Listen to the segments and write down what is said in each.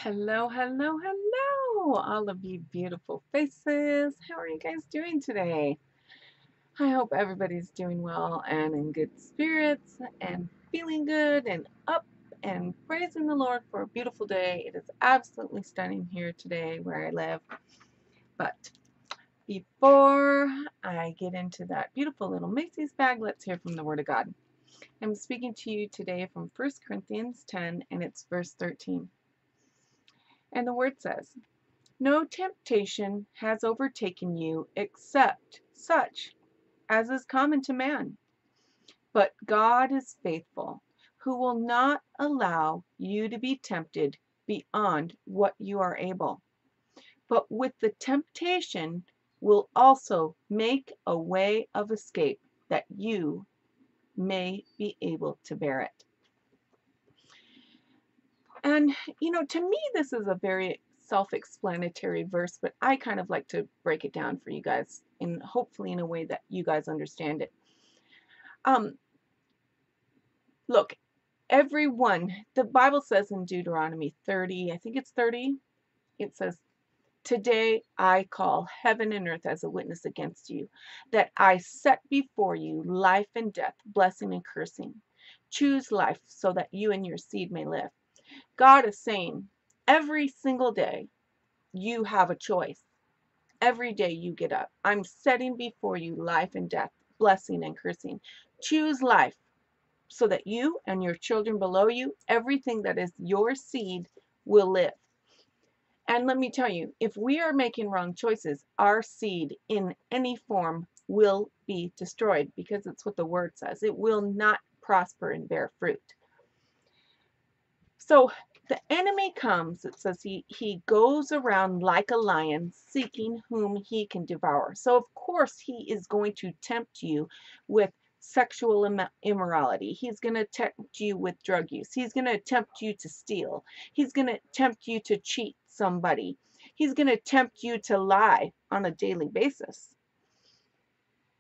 Hello, hello, hello, all of you beautiful faces. How are you guys doing today? I hope everybody's doing well and in good spirits and feeling good and up and praising the Lord for a beautiful day. It is absolutely stunning here today where I live. But before I get into that beautiful little Macys bag, let's hear from the Word of God. I'm speaking to you today from 1 Corinthians 10, and it's verse 13. And the Word says, "No temptation has overtaken you except such as is common to man. But God is faithful, who will not allow you to be tempted beyond what you are able, but with the temptation will also make a way of escape that you may be able to bear it." And, to me, this is a very self-explanatory verse, but I kind of like to break it down for you guys in hopefully in a way that you guys understand it. Um, Look, everyone, the Bible says in Deuteronomy 30, I think it's 30, it says, "Today I call heaven and earth as a witness against you, that I set before you life and death, blessing and cursing. Choose life so that you and your seed may live." God is saying, every single day, you have a choice. Every day you get up, I'm setting before you life and death, blessing and cursing. Choose life so that you and your children below you, everything that is your seed, will live. And let me tell you, if we are making wrong choices, our seed in any form will be destroyed, because it's what the word says. It will not prosper and bear fruit. So the enemy comes, it says he goes around like a lion seeking whom he can devour. So of course he is going to tempt you with sexual immorality. He's going to tempt you with drug use. He's going to tempt you to steal. He's going to tempt you to cheat somebody. He's going to tempt you to lie on a daily basis.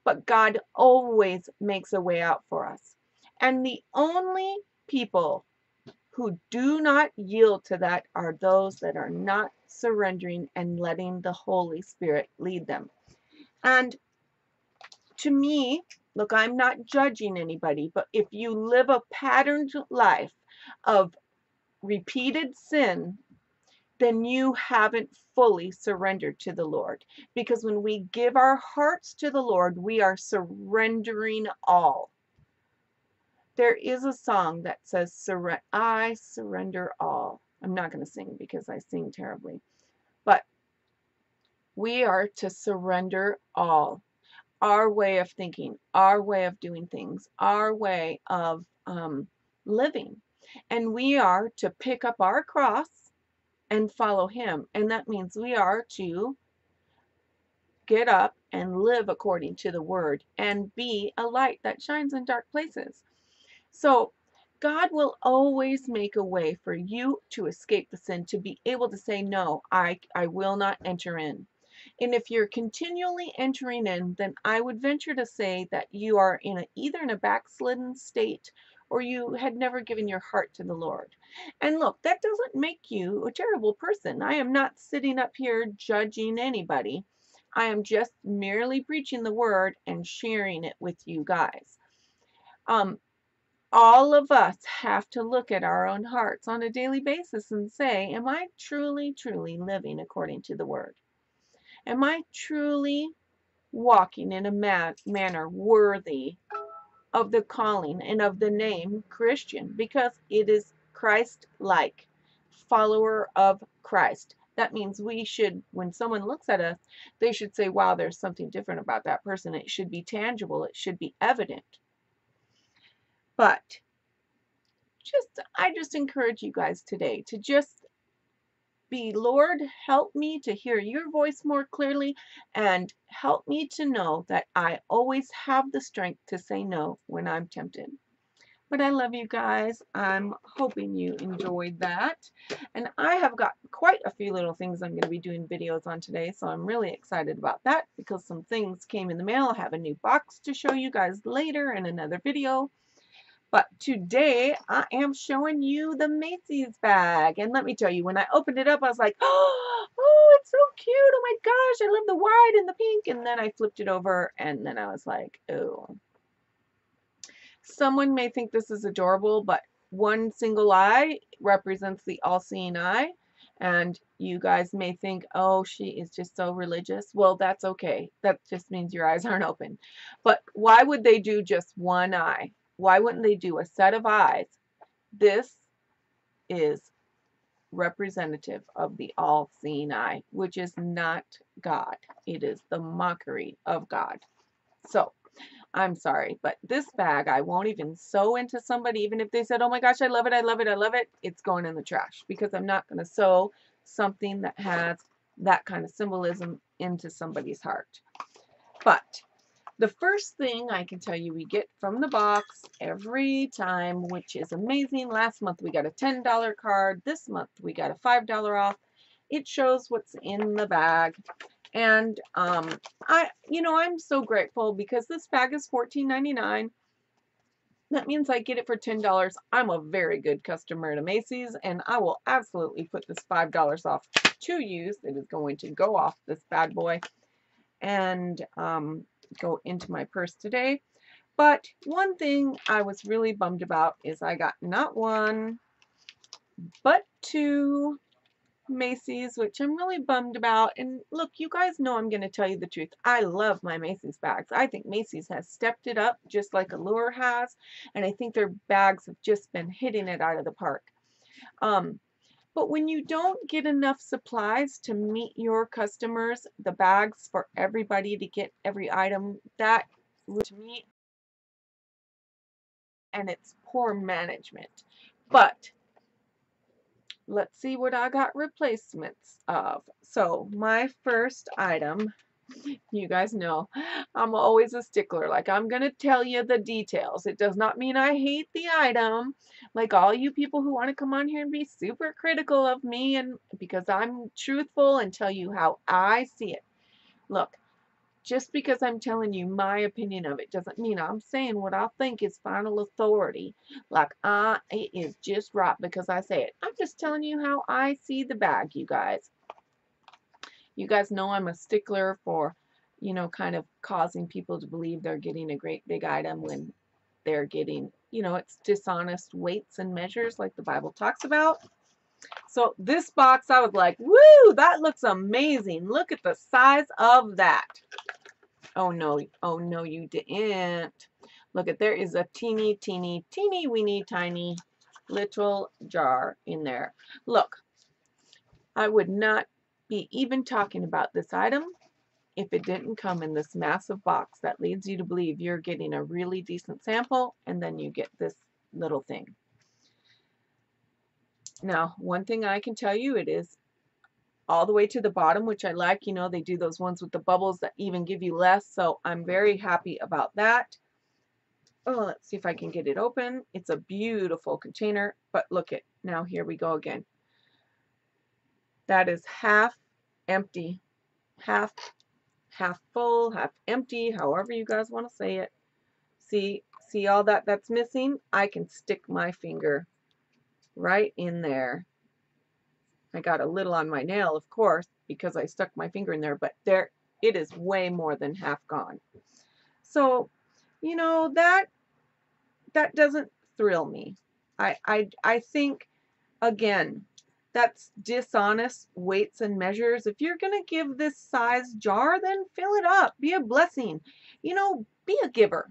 But God always makes a way out for us. And the only people who do not yield to that are those that are not surrendering and letting the Holy Spirit lead them. And to me, look, I'm not judging anybody, but if you live a patterned life of repeated sin, then you haven't fully surrendered to the Lord. Because when we give our hearts to the Lord, we are surrendering all. There is a song that says, "I surrender all." I'm not going to sing because I sing terribly. But we are to surrender all. Our way of thinking, our way of doing things, our way of living. And we are to pick up our cross and follow him. And that means we are to get up and live according to the word and be a light that shines in dark places. So God will always make a way for you to escape the sin, to be able to say, "No, I will not enter in." And if you're continually entering in, then I would venture to say that you are either in a backslidden state, or you had never given your heart to the Lord. And look, that doesn't make you a terrible person. I am not sitting up here judging anybody. I am just merely preaching the word and sharing it with you guys. Um, all of us have to look at our own hearts on a daily basis and say, am I truly, truly living according to the word? Am I truly walking in a manner worthy of the calling and of the name Christian? Because it is Christ-like, follower of Christ. That means we should, when someone looks at us, they should say, wow, there's something different about that person. It should be tangible. It should be evident. But I just encourage you guys today to just be, "Lord, help me to hear your voice more clearly, and help me to know that I always have the strength to say no when I'm tempted." But I love you guys. I'm hoping you enjoyed that. And I have got quite a few little things I'm going to be doing videos on today, so I'm really excited about that because some things came in the mail. I have a new box to show you guys later in another video. But today I am showing you the Macys bag. And let me tell you, when I opened it up, I was like, oh, it's so cute. Oh my gosh, I love the white and the pink. And then I flipped it over and then I was like, oh. Someone may think this is adorable, but one single eye represents the all-seeing eye. And you guys may think, oh, she is just so religious. Well, that's okay. That just means your eyes aren't open. But why would they do just one eye? Why wouldn't they do a set of eyes? This is representative of the all-seeing eye, which is not God. It is the mockery of God. So, I'm sorry, but this bag, I won't even sew into somebody, even if they said, oh my gosh, I love it, I love it, I love it. It's going in the trash because I'm not going to sew something that has that kind of symbolism into somebody's heart. But the first thing I can tell you we get from the box every time, which is amazing. Last month we got a $10 card. This month we got a $5 off. It shows what's in the bag. And I'm so grateful because this bag is $14.99. That means I get it for $10. I'm a very good customer to Macy's, and I will absolutely put this $5 off to use. It is going to go off this bad boy and go into my purse today. But one thing I was really bummed about is I got not one, but two Macy's, which I'm really bummed about. And look, you guys know I'm going to tell you the truth. I love my Macy's bags. I think Macy's has stepped it up just like Allure has, and I think their bags have just been hitting it out of the park. But when you don't get enough supplies to meet your customers, the bags for everybody to get every item, that to me, and it's poor management. But let's see what I got replacements of. So my first item, you guys know I'm always a stickler. Like, I'm going to tell you the details. It does not mean I hate the item. Like all you people who want to come on here and be super critical of me, and because I'm truthful and tell you how I see it. Look, just because I'm telling you my opinion of it doesn't mean I'm saying what I think is final authority. Like, it is just right because I say it. I'm just telling you how I see the bag, you guys. You guys know I'm a stickler for, kind of causing people to believe they're getting a great big item when they're getting, it's dishonest weights and measures like the Bible talks about. So this box, I was like, woo, that looks amazing. Look at the size of that. Oh no, you didn't. Look at, there is a teeny, teeny, teeny, weeny, tiny little jar in there. Look, I would not be even talking about this item if it didn't come in this massive box that leads you to believe you're getting a really decent sample, and then you get this little thing. Now, one thing I can tell you, it is all the way to the bottom, which I like. They do those ones with the bubbles that even give you less, so I'm very happy about that. Oh, let's see if I can get it open. It's a beautiful container, but look it. Now here we go again. That is half empty, half full, half empty, however you guys want to say it. See all that's missing? I can stick my finger right in there. I got a little on my nail, of course, because I stuck my finger in there, but there, it is way more than half gone. So, that doesn't thrill me. I think, again, that's dishonest weights and measures. If you're going to give this size jar, then fill it up. Be a blessing. Be a giver.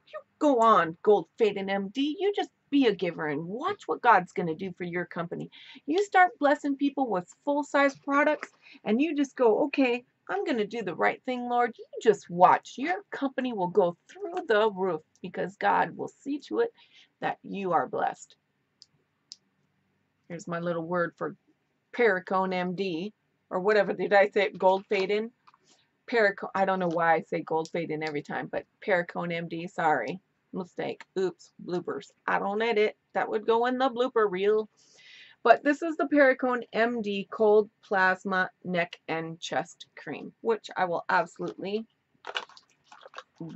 You go on, Gold Faded MD. You just be a giver and watch what God's going to do for your company. You start blessing people with full-size products, and you just go, okay, I'm going to do the right thing, Lord. You just watch. Your company will go through the roof because God will see to it that you are blessed. Here's my little word for Paracone MD, or whatever. Did I say it? Gold Faded? Paracone. I don't know why I say Gold Faded every time, but Paracone MD. Sorry. Mistake. Oops. Bloopers. I don't edit. That would go in the blooper reel. But this is the Paracone MD Cold Plasma Neck and Chest Cream, which I will absolutely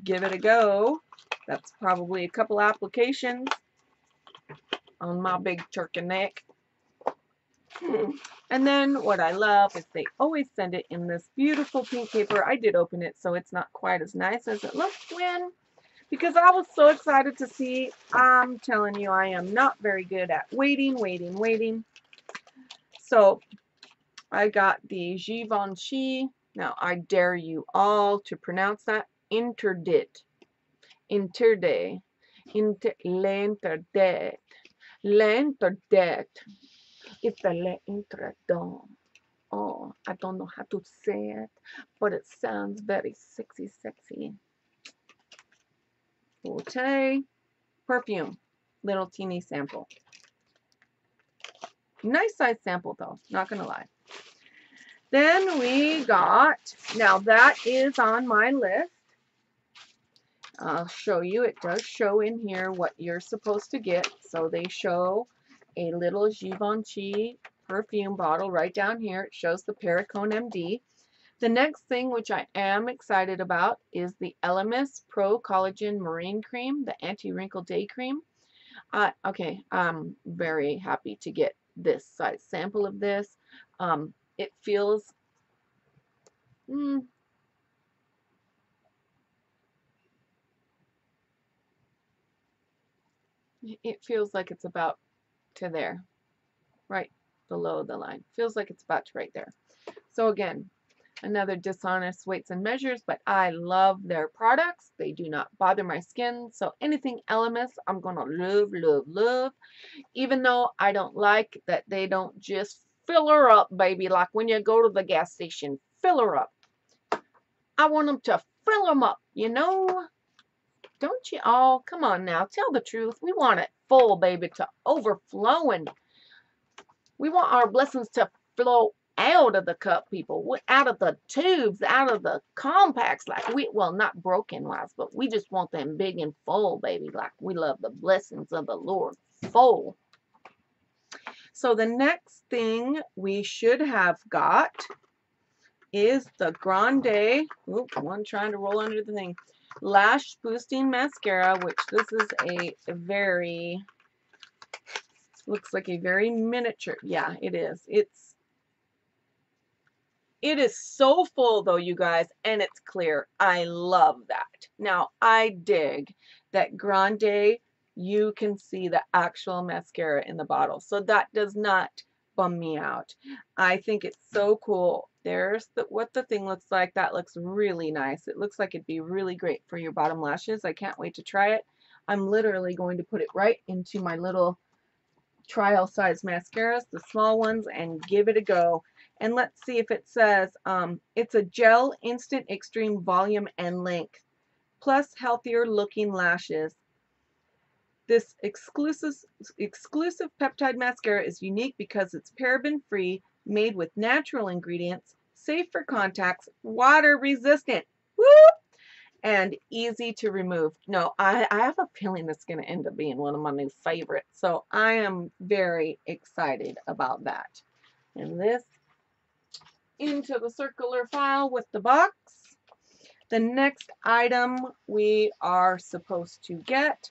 give it a go. That's probably a couple applications on my big turkey neck. And then what I love is they always send it in this beautiful pink paper. I did open it, so it's not quite as nice as it looked when, because I was so excited to see. I'm telling you, I am not very good at waiting. So I got the Givenchy. Now I dare you all to pronounce that. Interdict. Interdict. L'interdict. L'interdict. It's the l'interdit. Oh, I don't know how to say it, but it sounds very sexy. Okay. Perfume. Little teeny sample. Nice size sample though, not gonna lie. Then we got, now that is on my list. I'll show you, it does show in here what you're supposed to get. So they show a little Givenchy perfume bottle right down here. It shows the Perricone MD. The next thing, which I am excited about, is the Elemis Pro Collagen Marine Cream, the Anti-Wrinkle Day Cream. Okay, I'm very happy to get this size sample of this. It feels, it feels like it's about to there, right below the line. Feels like it's about to right there. So again, another dishonest weights and measures, but I love their products. They do not bother my skin. So anything Elemis, I'm going to love. Even though I don't like that they don't just fill her up, baby, like when you go to the gas station, fill her up. I want them to fill them up, you know? Don't you all? Come on now, tell the truth. We want it full, baby, to overflowing. We want our blessings to flow out of the cup, people, out of the tubes, out of the compacts, like well, not broken wise, but we just want them big and full, baby, like we love the blessings of the Lord full. So the next thing we should have got is the Grande, one trying to roll under the thing, Lash Boosting Mascara, which this is a very, looks like a very miniature, yeah, it is. It is so full though, you guys, and it's clear. I love that. Now, I dig that Grande, you can see the actual mascara in the bottle. So that does not bum me out. I think it's so cool. There's what the thing looks like. That looks really nice. It looks like it'd be really great for your bottom lashes. I can't wait to try it. I'm literally going to put it right into my little trial size mascaras, the small ones, and give it a go. And let's see if it says it's a gel instant extreme volume and length plus healthier looking lashes. This exclusive peptide mascara is unique because it's paraben free, made with natural ingredients, safe for contacts, water resistant. Woo! And easy to remove. No, I have a feeling it's going to end up being one of my new favorites. So I am very excited about that. And this into the circular file with the box. The next item we are supposed to get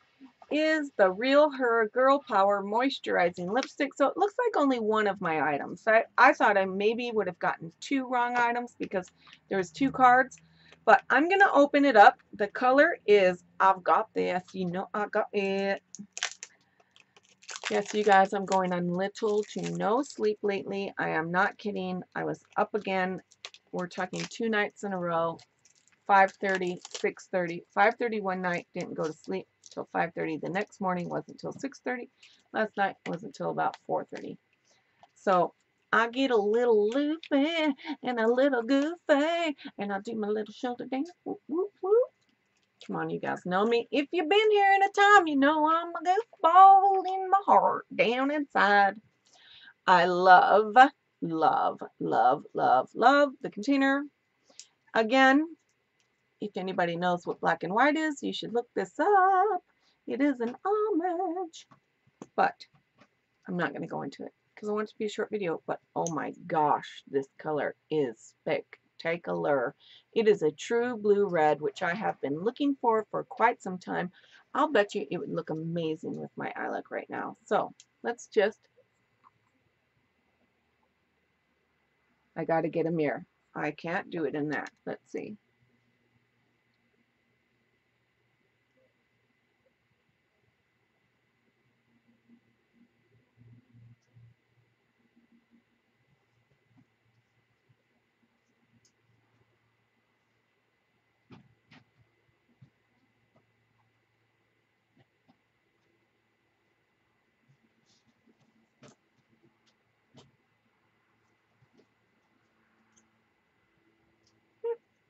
is the Real Her Girl Power Moisturizing Lipstick. So it looks like only one of my items. I thought I maybe would have gotten two wrong items because there's two cards. But I'm going to open it up. The color is, I've got this. You know I got it. Yes, you guys, I'm going on little to no sleep lately. I am not kidding. I was up again. We're talking 2 nights in a row. 5:30, 6:30. 5:30 one night, didn't go to sleep till 5:30. The next morning wasn't until 6:30. Last night wasn't until about 4:30. So I get a little loopy and a little goofy, and I do my little shoulder dance. Whoop, whoop, whoop. Come on, you guys know me. If you've been here in a time, you know I'm a goofball in my heart, down inside. I love the container. Again, if anybody knows what black and white is, you should look this up. It is an homage, but I'm not going to go into it because I want it to be a short video. But oh my gosh, this color is spectacular. spectacular. It is a true blue red, which I have been looking for quite some time. I'll bet you it would look amazing with my eye look right now. So let's just, I got to get a mirror. I can't do it in that. Let's see.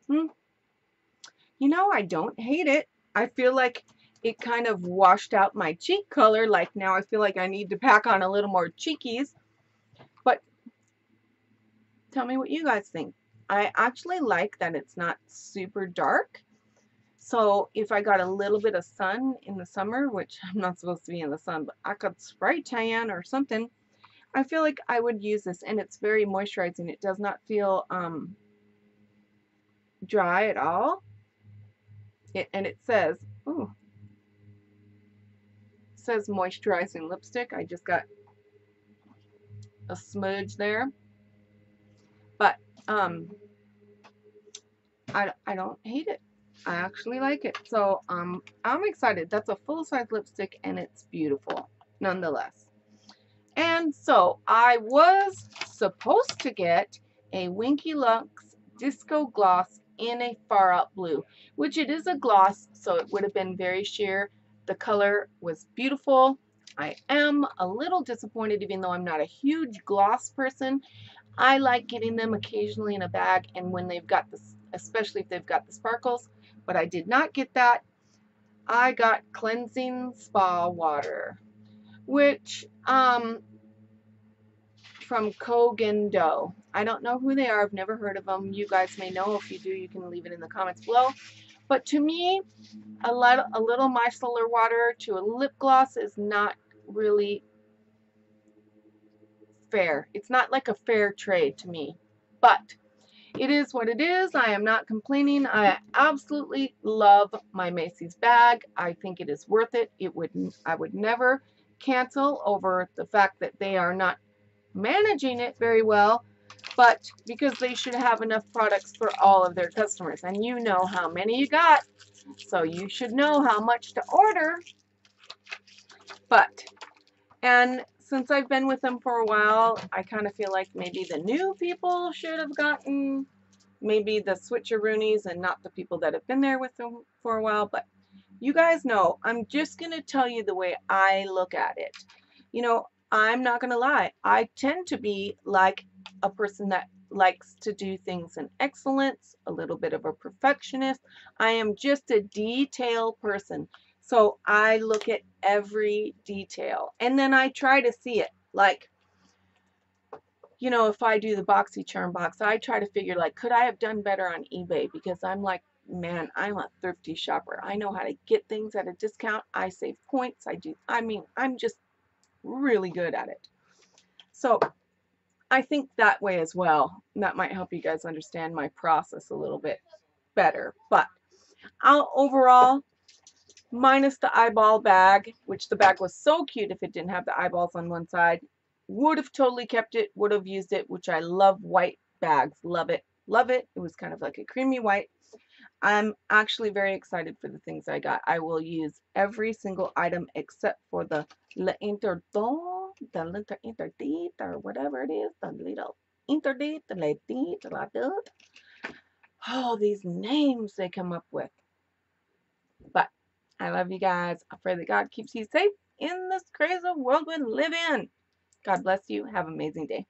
Hmm. You know, I don't hate it. I feel like it kind of washed out my cheek color. Like now I feel like I need to pack on a little more cheekies. But tell me what you guys think. I actually like that it's not super dark. So if I got a little bit of sun in the summer, which I'm not supposed to be in the sun, but I could spray tan or something, I feel like I would use this, and it's very moisturizing. It does not feel dry at all. And it says, ooh, it says moisturizing lipstick. I just got a smudge there, but I don't hate it. I actually like it. So I'm excited. That's a full-size lipstick, and it's beautiful nonetheless. And so I was supposed to get a Winky Lux Disco Gloss in a Far Out Blue, which it is a gloss, so it would have been very sheer. The color was beautiful. I am a little disappointed, even though I'm not a huge gloss person. I like getting them occasionally in a bag, and when they've got this, especially if they've got the sparkles, but I did not get that. I got Cleansing Spa Water, which from Kogan Dough. I don't know who they are. I've never heard of them. You guys may know. If you do, you can leave it in the comments below. But to me, a little micellar water to a lip gloss is not really fair. It's not like a fair trade to me. But it is what it is. I am not complaining. I absolutely love my Macys bag. I think it is worth it. I would never cancel over the fact that they are not managing it very well, but because they should have enough products for all of their customers. And you know how many you got, so you should know how much to order. And since I've been with them for a while, I kind of feel like maybe the new people should have gotten maybe the switcheroonies and not the people that have been there with them for a while. But you guys know, I'm just going to tell you the way I look at it. You know, I'm not going to lie. I tend to be like a person that likes to do things in excellence, a little bit of a perfectionist. I am just a detail person. So I look at every detail and then I try to see it. Like, you know, if I do the Boxy Charm box, I try to figure, like, could I have done better on eBay? Because I'm like, man, I'm a thrifty shopper. I know how to get things at a discount. I save points. I'm just really good at it. So I think that way as well. That might help you guys understand my process a little bit better. But overall, minus the eyeball bag, which the bag was so cute if it didn't have the eyeballs on one side. Would have totally kept it, would have used it, which I love white bags. Love it. Love it. It was kind of like a creamy white. I'm actually very excited for the things I got. I will use every single item except for the l'interdit, the little interdit, or whatever it is, the little interdit, the l'interdit, oh, these names they come up with. But I love you guys. I pray that God keeps you safe in this crazy world we live in. God bless you. Have an amazing day.